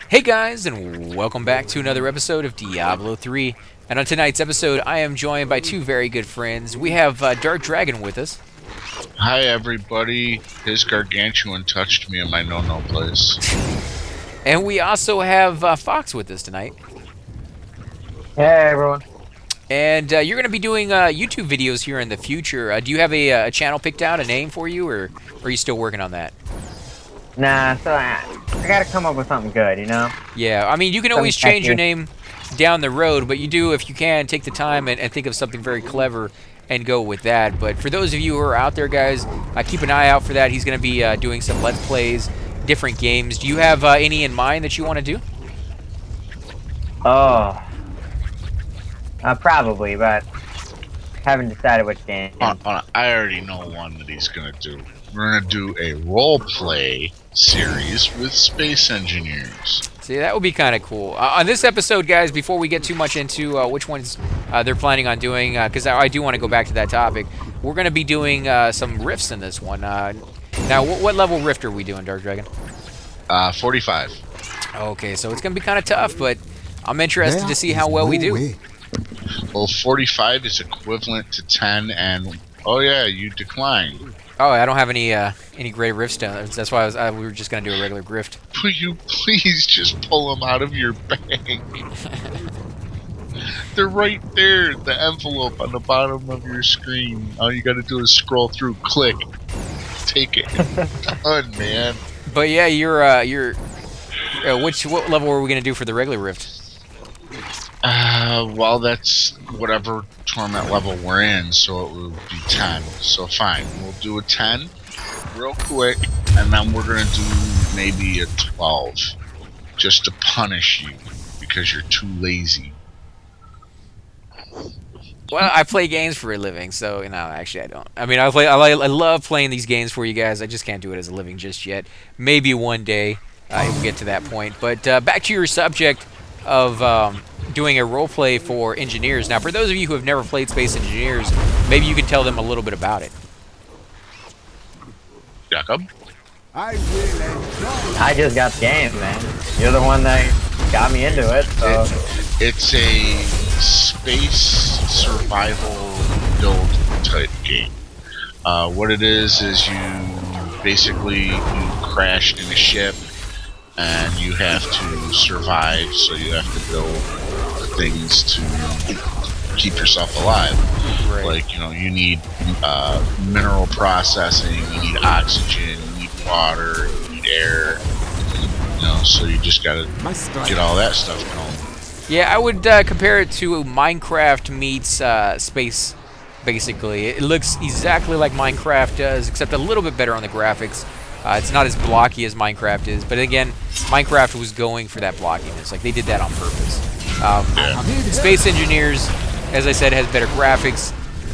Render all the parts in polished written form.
Hey guys, and welcome back to another episode of Diablo 3. And on tonight's episode, I am joined by two very good friends. We have Dark Dragon with us, Hi everybody, his gargantuan touched me in my no-no place. and we also have Fox with us tonight. Hey everyone. And you're going to be doing YouTube videos here in the future. Do you have a channel picked out, a name for you, or are you still working on that? Nah, so I gotta come up with something good, you know? Yeah, I mean, you can always change your name down the road, but you do, if you can, take the time and think of something very clever and go with that. But for those of you who are out there, guys, keep an eye out for that. He's going to be doing some Let's Plays, different games. Do you have any in mind that you want to do? Oh. Probably, but haven't decided which game. I already know one that he's gonna do. We're gonna do a role-play series with space engineers. See, that would be kind of cool. On this episode, guys, before we get too much into which ones they're planning on doing, because I do want to go back to that topic, we're going to be doing some rifts in this one. Now, what level rift are we doing, Dark Dragon? 45. Okay, so it's going to be kind of tough, but I'm interested to see how well we do. Well, 45 is equivalent to 10, and oh yeah, you declined. Oh, I don't have any gray rift stones. That's why we were just going to do a regular grift. Will you please just pull them out of your bank? They're right there, the envelope on the bottom of your screen. All you gotta do is scroll through, click, take it. Done, man. But yeah, what level are we going to do for the regular rift? Well, that's whatever tournament level we're in, so it would be 10. So fine, we'll do a 10 real quick, and then we're gonna do maybe a 12, just to punish you because you're too lazy. Well, I play games for a living, so no, actually I don't. I mean, I love playing these games for you guys. I just can't do it as a living just yet. Maybe one day we'll get to that point. But back to your subject of doing a roleplay for engineers. Now, for those of you who have never played Space Engineers, maybe you can tell them a little bit about it. Jacob? I just got the game, man. You're the one that got me into it, so... It's a space survival build type game. What it is you basically crash in a ship and you have to survive, so you have to build things to keep yourself alive. Right. Like, you need mineral processing, you need oxygen, you need water, you need air. So you just gotta get all that stuff going. Yeah, I would compare it to Minecraft meets space, basically. It looks exactly like Minecraft does, except a little bit better on the graphics. It's not as blocky as Minecraft is, but again, Minecraft was going for that blockiness. Like, they did that on purpose. Space Engineers, as I said, has better graphics.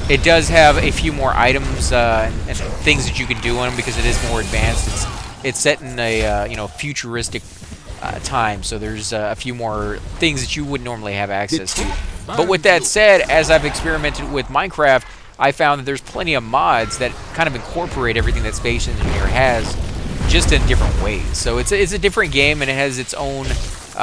It does have a few more items and things that you can do on them because it is more advanced. It's set in a futuristic time, so there's a few more things that you wouldn't normally have access to. But with that said, as I've experimented with Minecraft, I found that there's plenty of mods that kind of incorporate everything that Space Engineer has, just in different ways. So it's a different game, and it has its own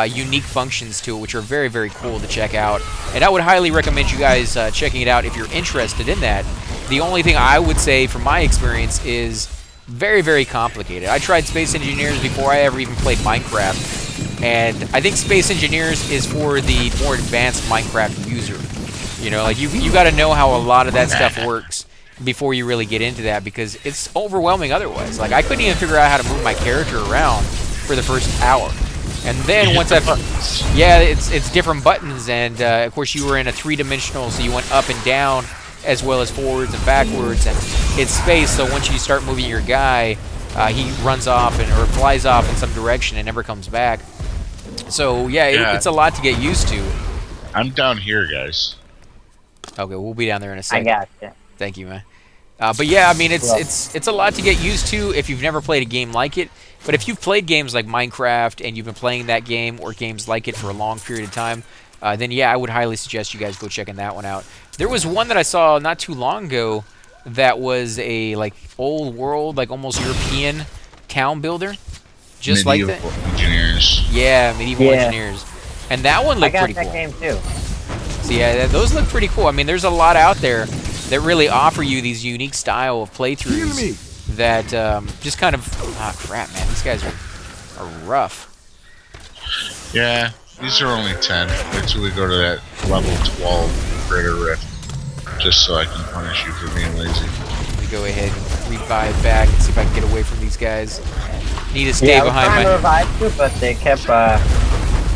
unique functions to it, which are very, very cool to check out. And I would highly recommend you guys checking it out if you're interested in that. The only thing I would say from my experience is very, very complicated. I tried Space Engineers before I ever even played Minecraft, and I think Space Engineers is for the more advanced Minecraft user. Like you got to know how a lot of that stuff works before you really get into that, because it's overwhelming otherwise. Like, I couldn't even figure out how to move my character around for the first hour. And then once it's different buttons, and of course you were in a three-dimensional, so you went up and down as well as forwards and backwards, and it's space, so once you start moving your guy, he runs off or flies off in some direction and never comes back. So it's a lot to get used to. I'm down here, guys. Okay, we'll be down there in a second. I got you. Thank you, man. But yeah, I mean, it's a lot to get used to if you've never played a game like it. But if you've played games like Minecraft and you've been playing that game or games like it for a long period of time, then yeah, I would highly suggest you guys go checking that one out. There was one that I saw not too long ago that was a old world, almost European town builder, just Medieval like that. engineers. Yeah, medieval engineers. And that one looked pretty I got cool. that game too. So yeah, those look pretty cool. I mean, there's a lot out there that really offer you these unique style of playthroughs that just kind of... Ah, crap, man. These guys are rough. Yeah, these are only 10. Wait till we go to that level 12 Greater Rift. Just so I can punish you for being lazy. Let me go ahead and revive back and see if I can get away from these guys. Need to stay behind I was trying to my... revive too, but they kept,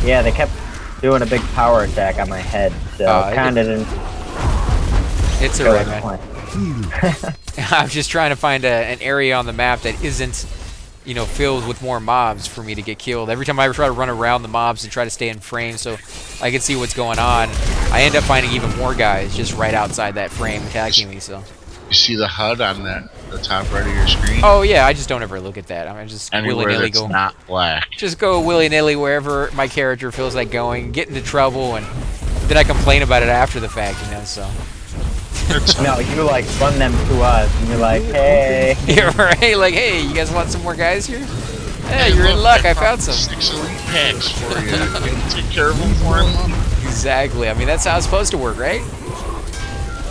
they kept doing a big power attack on my head, so kind of didn't... It's alright, man. I'm just trying to find an area on the map that isn't, you know, filled with more mobs for me to get killed. Every time I try to run around the mobs and try to stay in frame so I can see what's going on, I end up finding even more guys just right outside that frame attacking me. So you see the HUD on the top right of your screen? Oh yeah, I just don't ever look at that. I mean, just willy-nilly go. Not black. Just go willy-nilly wherever my character feels like going, get into trouble, and then I complain about it after the fact, you know. So. No, you like run them to us, and you're like, hey. Yeah, right. Like, hey, you guys want some more guys here? Hey, you're in luck. I found some. 6 elite packs for you. Can you take care of them for him? Exactly. I mean, that's how it's supposed to work, right?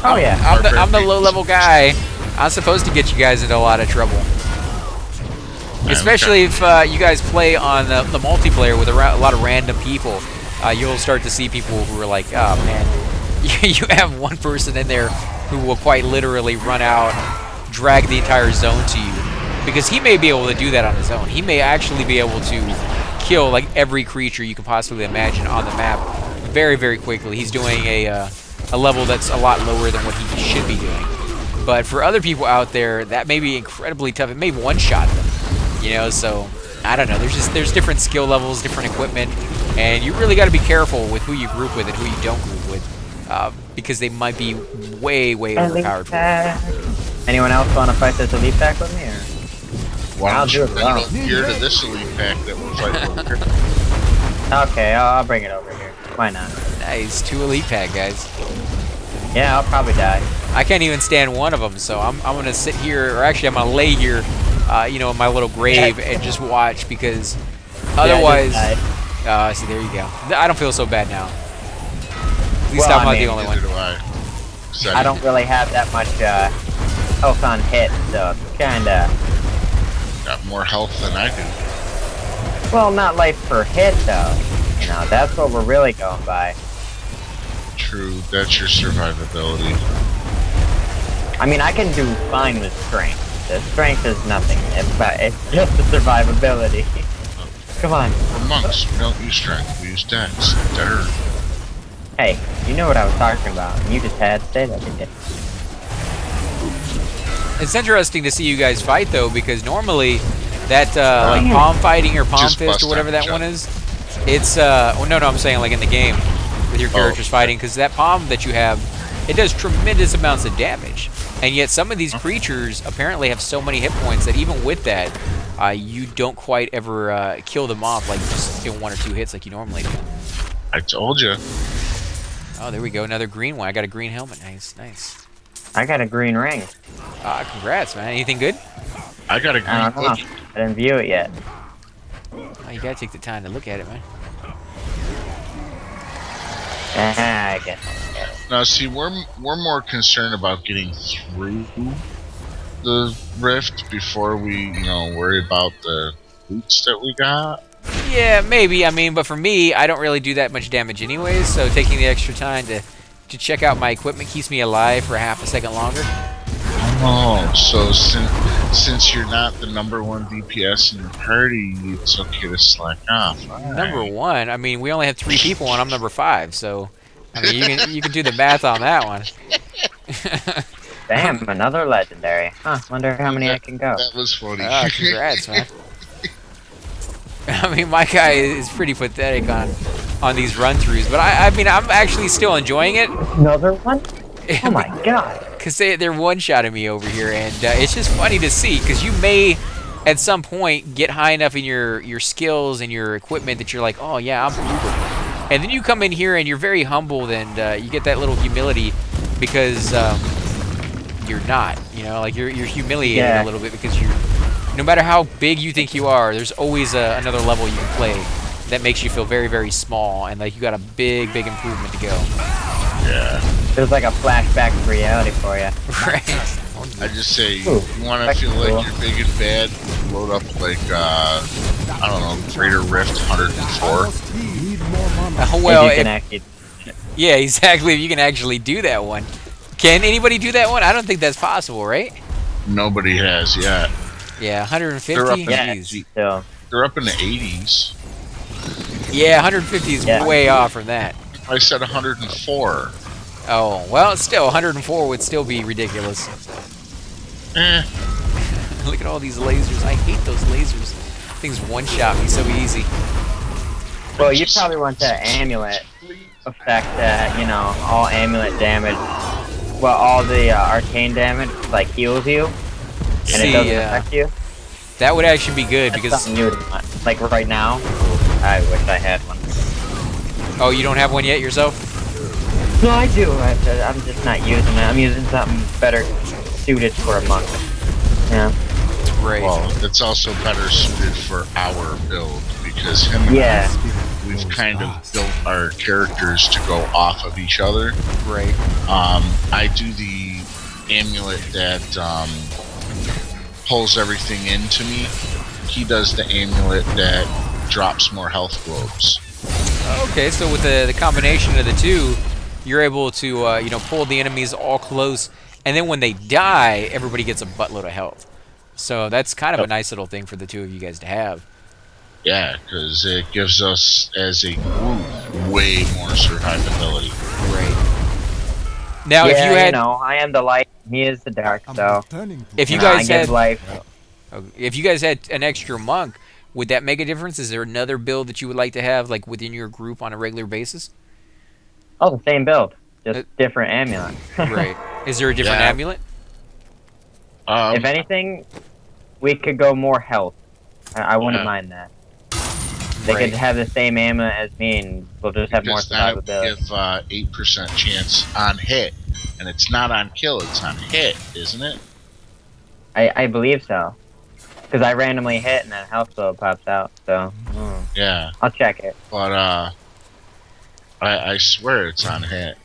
Oh yeah. I'm the low-level guy. I'm supposed to get you guys into a lot of trouble. Especially if you guys play on the multiplayer with a lot of random people. You'll start to see people who are like, oh man, you have one person in there who will quite literally run out, drag the entire zone to you. Because he may be able to do that on his own. He may actually be able to kill like every creature you can possibly imagine on the map very, very quickly. He's doing a level that's a lot lower than what he should be doing. But for other people out there, that may be incredibly tough. It may one-shot them, you know. So I don't know. There's different skill levels, different equipment, and you really got to be careful with who you group with and who you don't group with, because they might be way, way overpowered. Anyone else want to fight this elite pack with me? Or? Why I'll do it. Here to this elite pack that we'll fight over. Okay, I'll bring it over here. Why not? Nice, 2 elite pack guys. Yeah, I'll probably die. I can't even stand one of them, so I'm gonna sit here, or actually I'm gonna lay here, you know, in my little grave and just watch, because otherwise, see, there you go. I don't feel so bad now. At least I'm not the only one. I don't really have that much health on hit, so it's kinda... Got more health than I do. Well, not life per hit, though. You know, that's what we're really going by. True, that's your survivability. I mean, I can do fine with strength. The strength is nothing, it's just the survivability. Come on. We're monks, we don't use strength, we use dex. Dirt. Hey, you know what I was talking about, and you just had to say that, didn't you? It's interesting to see you guys fight, though, because normally that like palm fighting or palm Just fist or whatever that jump. one is, it's well, no, I'm saying like in the game with your characters fighting, because that palm that you have, it does tremendous amounts of damage, and yet some of these creatures apparently have so many hit points that even with that, you don't quite ever kill them off like just in 1 or 2 hits like you normally do. I told you. Oh, there we go, another green one. I got a green helmet. Nice, nice. I got a green ring. Congrats, man. Anything good? I got a green hood. I didn't view it yet. Oh, you gotta take the time to look at it, man. I guess. Now, see, we're more concerned about getting through the rift before we, you know, worry about the boots that we got. Yeah, maybe. I mean, but for me, I don't really do that much damage anyways, so taking the extra time to check out my equipment keeps me alive for half a second longer. Oh, so since you're not the #1 DPS in the party, it's okay to slack off. Number 1? I mean, we only have 3 people and I'm number 5, so I mean, you can do the math on that one. Damn, another legendary. Huh, wonder how many I can go. That was funny. Congrats, man. I memean, my guy is pretty pathetic on these run-throughs, but I mean, I'm actually still enjoying it. Another one? Oh my god. Because they're one-shotting me over here, and it's just funny to see, because you may, at some point, get high enough in your skills and your equipment that you're like, oh yeah, I'm uber. And then you come in here and you're very humbled, and you get that little humility because you're not, you know, like you're humiliated a little bit because no matter how big you think you are, there's always another level you can play that makes you feel very, very small, and like you got a big, big improvement to go. Yeah. There's like a flashback to reality for you. Right. I just say, you want to feel like you're big and bad, load up like, I don't know, Greater Rift 104. Well, If you can actually. yeah, exactly. If you can actually do that one. Can anybody do that one? I don't think that's possible, right? Nobody has yet. Yeah, 150? They're up in Jeez. So, They're up in the 80s. Yeah, 150 is way off from that. I said 104. Oh, well, still, 104 would still be ridiculous. Look at all these lasers. I hate those lasers. Things one-shot me so easy. well, you probably want the amulet effect that, you know, all amulet damage, well, all the arcane damage, like, heals you, and it doesn't affect you. That would actually be good That's because... something you would want. Like, right now, I wish I had one. Oh, you don't have one yet yourself? No, I do. I'm just not using it. I'm using something better suited for a monk. Yeah. Right. Well, it's also better suited for our build because him and I, we've kind of built our characters to go off of each other. Right. I do the amulet that pulls everything into me. He does the amulet that drops more health globes. Okay, so with the combination of the two, you're able to you know, pull the enemies all close, and then when they die, everybody gets a buttload of health. So that's kind of a nice little thing for the two of you guys to have. Yeah, because it gives us, as a group, way more survivability. Right. Now, if you had, you know, I am the light, he is the dark, so if you know, I guys give had, life. if you guys had an extra monk, would that make a difference? Is there another build that you would like to have, like within your group on a regular basis? Oh, the same build, just different amulet. Right. Is there a different amulet? If anything, we could go more health. I wouldn't mind that. They could have the same amulet as me, and we'll just have more survivability. That would give 8% chance on hit, and it's not on kill; it's on hit, isn't it? I believe so, because I randomly hit and then health glow pops out. So yeah, I'll check it. But I swear it's on hit.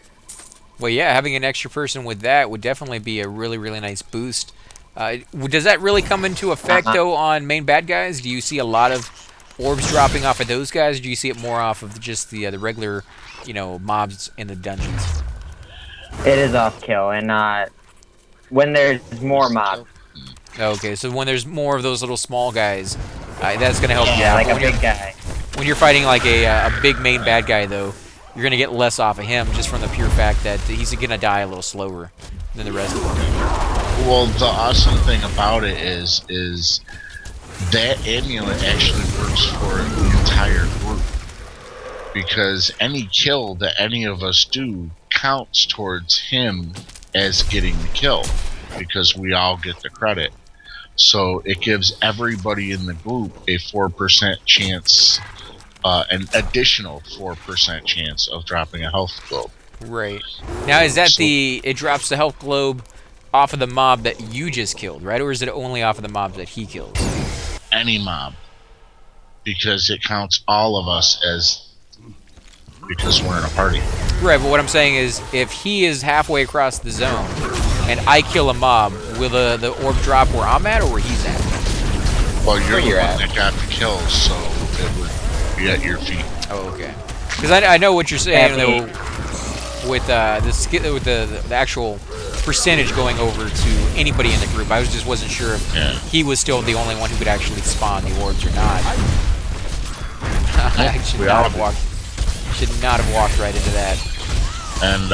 Well, yeah, having an extra person with that would definitely be a really, really nice boost. Does that really come into effect, though, on main bad guys? Do you see a lot of orbs dropping off of those guys, or do you see it more off of just the regular, you know, mobs in the dungeons? It is off kill, and when there's more mobs. Okay, so when there's more of those little small guys, that's going to help you out. Like a big guy. When you're fighting like a big main bad guy, though, you're going to get less off of him just from the pure fact that he's going to die a little slower than the rest of them. Well, the awesome thing about it is that amulet actually works for the entire group. Because any kill that any of us do counts towards him as getting the kill. Because we all get the credit. So it gives everybody in the group a 4% chance, an additional 4% chance of dropping a health globe. Right. Now, is that it drops the health globe off of the mob that you just killed, right? Or is it only off of the mobs that he kills? Any mob. Because it counts all of us because we're in a party. Right, but what I'm saying is, if he is halfway across the zone, and I kill a mob, will the orb drop where I'm at, or where he's at? Well, you're the one that got the kill, so it would be at your feet. Oh, okay. Because I know what you're saying, though, with the actual percentage going over to anybody in the group. I just wasn't sure if he was still the only one who could actually spawn the orbs or not. I should not have walked right into that. And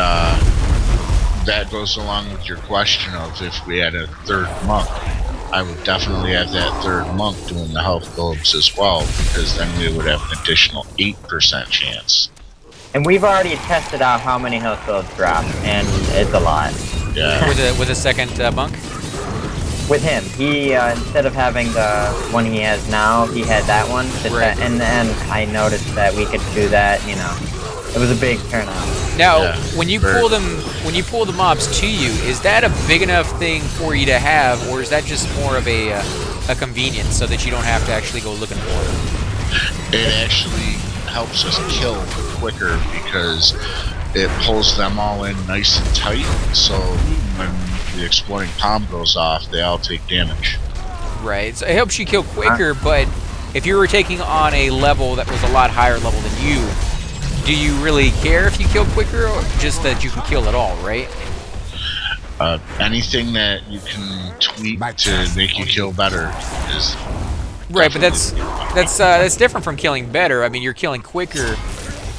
that goes along with your question of if we had a third monk. I would definitely have that third monk doing the health globes as well, because then we would have an additional 8% chance. And we've already tested out how many health globes drop, and it's a lot. Yeah. With a second monk? With him, he instead of having the one he has now, he had that one. And then I noticed that we could do that, you know, It was a big turnout. Now, Yeah, when you very- pull the mobs to you, is that a big enough thing for you to have, or is that just more of a convenience so that you don't have to actually go looking for them? It actually helps us kill quicker because it pulls them all in nice and tight. So when the exploding palm goes off, they all take damage. Right. So it helps you kill quicker, but if you were taking on a level that was a lot higher level than you, do you really care if you kill quicker, or just that you can kill it all, right? Anything that you can tweak to make you kill better is Right, but definitely- that's different from killing better. I mean, you're killing quicker.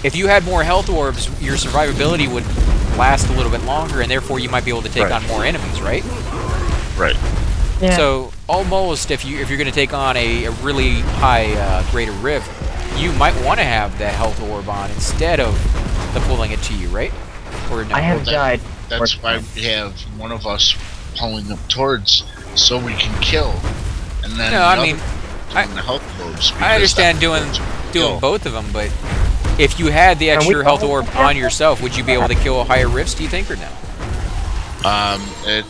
If you had more health orbs, your survivability would last a little bit longer, and therefore you might be able to take Right. on more enemies, right? right. Yeah. So almost, if you're going to take on a really high grade of rift, you might want to have that health orb on instead of the pulling it to you, right? Or no? I have that- died. That's why we have one of us pulling them towards, so we can kill, and then No, the I other mean, doing the health orbs. I because understand that doing orbs will doing kill. both of them, but if you had the Can we extra health all- orb on yourself, would you be able to kill higher rifts? Do you think, or no? It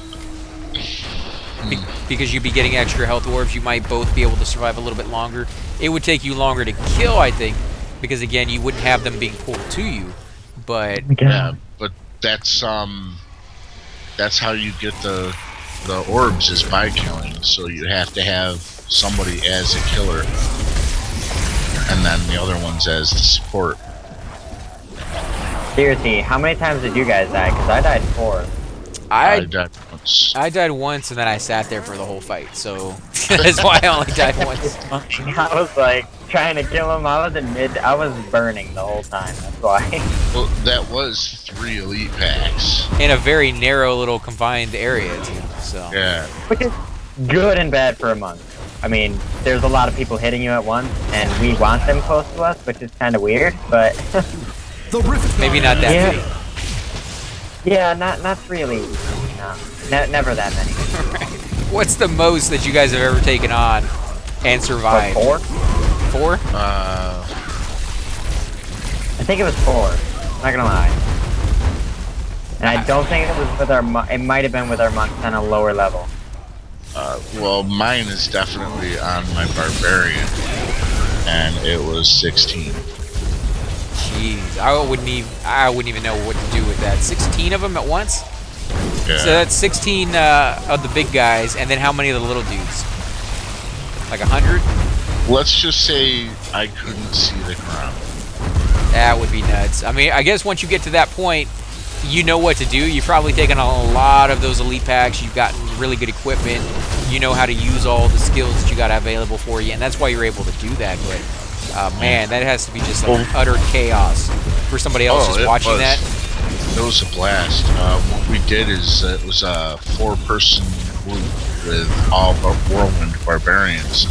Because you'd be getting extra health orbs, you might both be able to survive a little bit longer. It would take you longer to kill, I think, because again, you wouldn't have them being pulled to you. But yeah, but that's how you get the orbs is by killing. So you have to have somebody as a killer, and then the other ones as the support. Seriously, how many times did you guys die? Because I died 4. I died once. I died once, and then I sat there for the whole fight. So that's why I only died once. I was like trying to kill him. I was burning the whole time. That's why. Well, that was 3 elite packs. In a very narrow little confined area, too. So Yeah. Which is good and bad for a month. I mean, there's a lot of people hitting you at once, and we want them close to us, which is kind of weird, but maybe not that Yeah. many. yeah, not really. No, never that many. What's the most that you guys have ever taken on and But survived? 4? 4? I think it was 4. Not gonna lie. And I don't think it was with our. It might have been with our monks on a lower level. Well, mine is definitely on my barbarian, and it was 16. Jeez, I wouldn't even know what to do with that. 16 of them at once? Yeah. So that's 16 of the big guys, and then how many of the little dudes? Like 100? Let's just say I couldn't see the ground. That would be nuts. I mean, I guess once you get to that point, you know what to do. You've probably taken a lot of those elite packs. You've gotten really good equipment. You know how to use all the skills that you got available for you, and that's why you're able to do that. But man, that has to be just like utter chaos for somebody else just it watching was. that. It was a blast. What we did is it was a 4-person group with all whirlwind barbarians,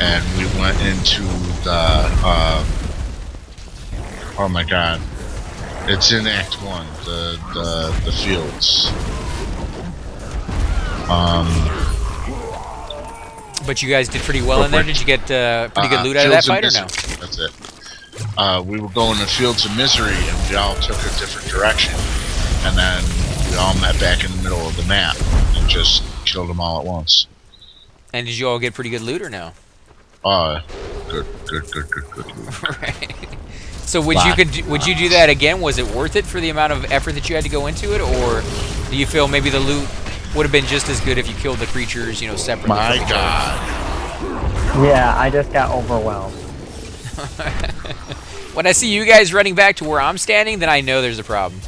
and we went into the oh my god, it's in Act 1, the fields. But you guys did pretty well in there. Did you get pretty good loot out of that Fields fight, or of no? Misery, that's it. We were going to Fields of Misery, and we all took a different direction, and then we all met back in the middle of the map and just killed them all at once. And did you all get pretty good loot, or no? Good. Right. So would you do that again? Was it worth it for the amount of effort that you had to go into it, or do you feel maybe the loot would have been just as good if you killed the creatures, separately? My from each other? god. Yeah, I just got overwhelmed. When I see you guys running back to where I'm standing, then I know there's a problem.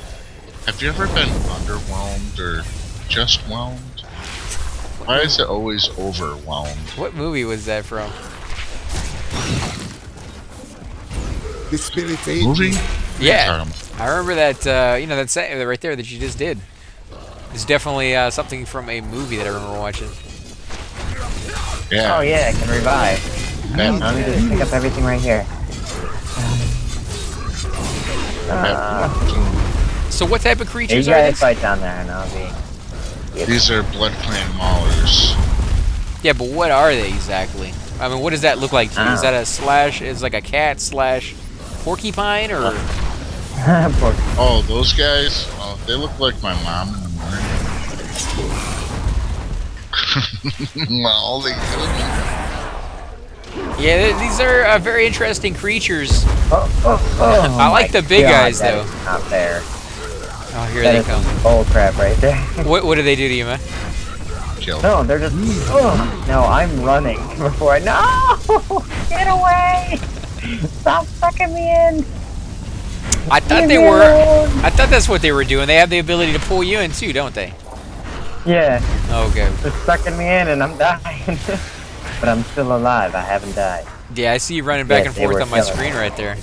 Have you ever been underwhelmed or just whelmed? Why is it always overwhelmed? What movie was that from? The spirit Movie? Yeah, I remember that. That set right there that you just did. It's definitely something from a movie that I remember watching. Yeah. Oh yeah, I can revive. That- Let me just pick up everything right here. So what type of You creatures are guys these? fight down there, and I'll be. These are Blood Clan Maulers. Yeah, but what are they exactly? I mean, what does that look like to you? Is that a slash? Is like a cat slash porcupine, or Poor- Oh, those guys? Oh, they look like my mom in the morning. Well, they Yeah, these are very interesting creatures. oh I like my the big God, guys, that though. is not fair. Oh, here That they is come. some bull crap right there. What do they do to you, man? kill. No, they're just. Oh, no, I'm running before I. No! Get away! Stop sucking me in! I thought Leave they me were. alone. I thought that's what they were doing. They have the ability to pull you in too, don't they? Yeah, Okay. they're sucking me in and I'm dying. But I'm still alive. I haven't died. Yeah, I see you running back Yes, and they forth were on my killing screen me. right there.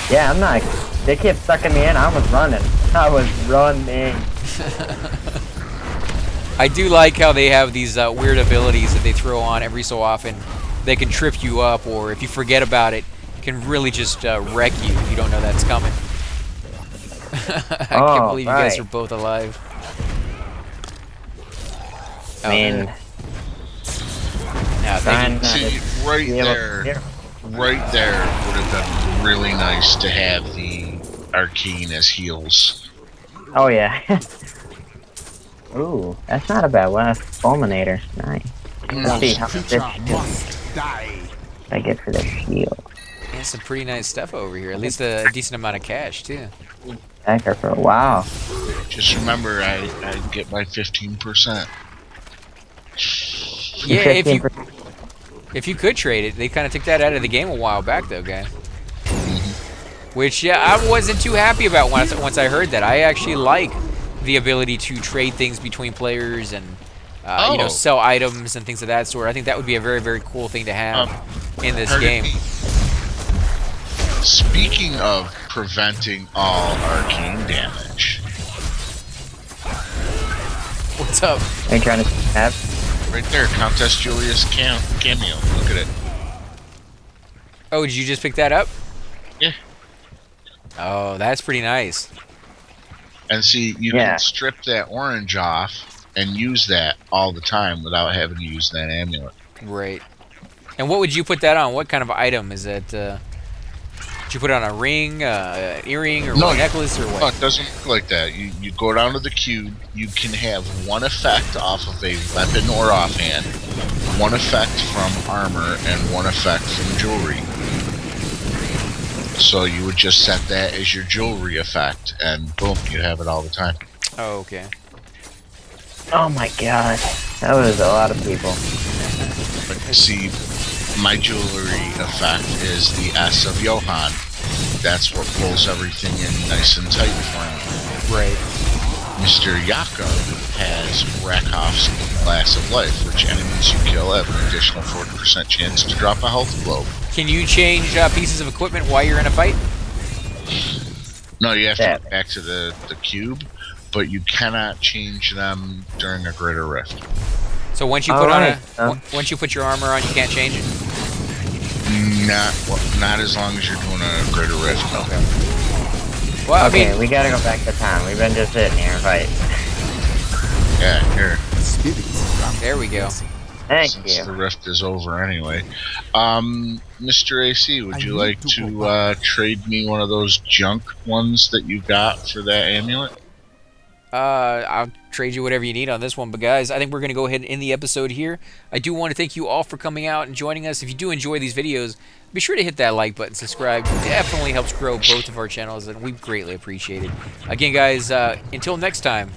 Yeah, I'm not. They kept sucking me in. I was running. I was running. I do like how they have these weird abilities that they throw on every so often. They can trip you up, or if you forget about it, can really just wreck you if you don't know that's coming. I can't believe you guys right. are both alive. I mean, Yeah, trying thank not See, to right be able to there, hear. right there would have been really nice to have the arcane as heals. Oh yeah. Ooh, that's not a bad one. That's Fulminator. Nice. Let's see how much this must die. I get for this shield. you. Yeah, some pretty nice stuff over here. At least a decent amount of cash too. Attacker for a while. Just remember, I get my 15%. Yeah, $15 if you could trade it, they kind of took that out of the game a while back though, guys. Which yeah, I wasn't too happy about once I heard that. I actually like the ability to trade things between players and you know, Oh. sell items and things of that sort. I think that would be a very, very cool thing to have in this Pardon game. me. Speaking of preventing all arcane damage, What's up? Are you trying to have? right there, Countess Julius cameo. Look at it. Oh, did you just pick that up? Yeah. Oh, that's pretty nice. And see, you Yeah. can strip that orange off and use that all the time without having to use that amulet. Right. And what would you put that on? What kind of item is it? Did you put it on a ring, an earring, or No, a necklace, or No, what? it doesn't look like that. You go down to the cube, you can have one effect off of a weapon or offhand, one effect from armor, and one effect from jewelry. So you would just set that as your jewelry effect, and boom, you'd have it all the time. Oh, okay. Oh my god, that was a lot of people. But see, my jewelry effect is the S of Johann. That's what pulls everything in nice and tight for me. Right. Mr. Jakob has Rakhov's Glass of Life, which enemies you kill have an additional 40% chance to drop a health globe. Can you change pieces of equipment while you're in a fight? No, you have to Yeah. go back to the cube, but you cannot change them during a greater rift. So once you put on Alright, once you put your armor on, you can't change it. Not as long as you're doing a greater rift. No. Well, Okay, I mean, we gotta go back to town. We've been just sitting here fighting. Yeah, here. Spirits. there we go. Thank Since you. the rift is over anyway. Mr. AC, would you like to trade me one of those junk ones that you got for that amulet? I'll trade you whatever you need on this one. But guys, I think we're going to go ahead and end the episode here. I do want to thank you all for coming out and joining us. If you do enjoy these videos, be sure to hit that like button, subscribe. It definitely helps grow both of our channels, and we greatly appreciate it. Again, guys, until next time,